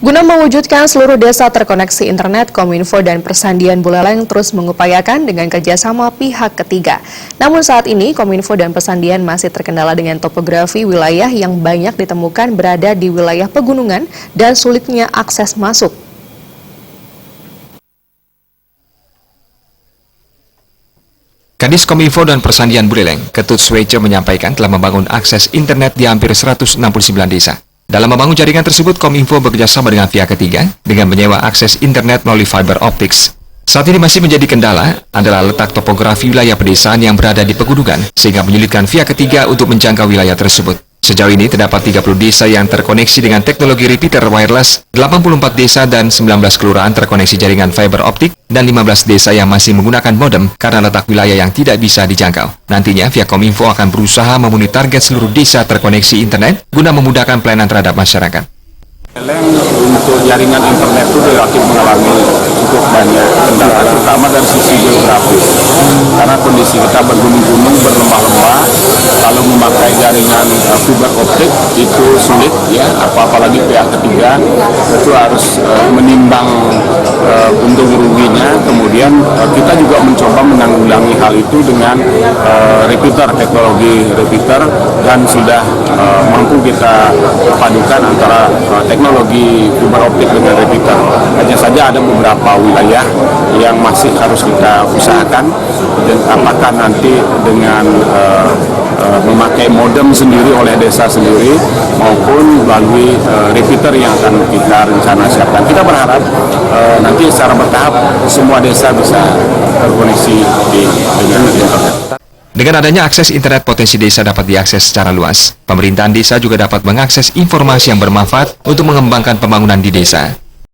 Guna mewujudkan seluruh desa terkoneksi internet, Kominfo dan Persandian Buleleng terus mengupayakan dengan kerjasama pihak ketiga. Namun saat ini, Kominfo dan Persandian masih terkendala dengan topografi wilayah yang banyak ditemukan berada di wilayah pegunungan dan sulitnya akses masuk. Kadis Kominfo dan Persandian Buleleng, Ketut Swece menyampaikan telah membangun akses internet di hampir 169 desa. Dalam membangun jaringan tersebut, Kominfo bekerjasama dengan pihak ketiga dengan menyewa akses internet melalui fiber optics. Saat ini masih menjadi kendala adalah letak topografi wilayah pedesaan yang berada di pegunungan, sehingga menyulitkan pihak ketiga untuk menjangkau wilayah tersebut. Sejauh ini terdapat 30 desa yang terkoneksi dengan teknologi repeater wireless, 84 desa dan 19 kelurahan terkoneksi jaringan fiber optik, dan 15 desa yang masih menggunakan modem karena letak wilayah yang tidak bisa dijangkau. Nantinya, pihak Kominfo akan berusaha memenuhi target seluruh desa terkoneksi internet guna memudahkan pelayanan terhadap masyarakat. Untuk jaringan internet itu relatif mengalami cukup banyak kendala, terutama dari sisi geografis. Karena kondisi kita bergunung-gunung, berlembah-lembah, kalau memakai jaringan fiber optik itu sulit, ya. Apalagi pihak ketiga itu harus menimbang untung ruginya. Kemudian kita juga mencoba menanggulangi hal itu dengan repeater, teknologi repeater, dan sudah mampu kita padukan antara teknologi fiber optik dengan repeater. Hanya saja ada beberapa wilayah yang masih harus kita usahakan, dan apakah nanti dengan memakai modem sendiri oleh desa sendiri maupun melalui repeater yang akan kita rencana siapkan. Kita berharap nanti secara bertahap semua desa bisa terkoneksi dengan internet. Dengan adanya akses internet, potensi desa dapat diakses secara luas. Pemerintahan desa juga dapat mengakses informasi yang bermanfaat untuk mengembangkan pembangunan di desa.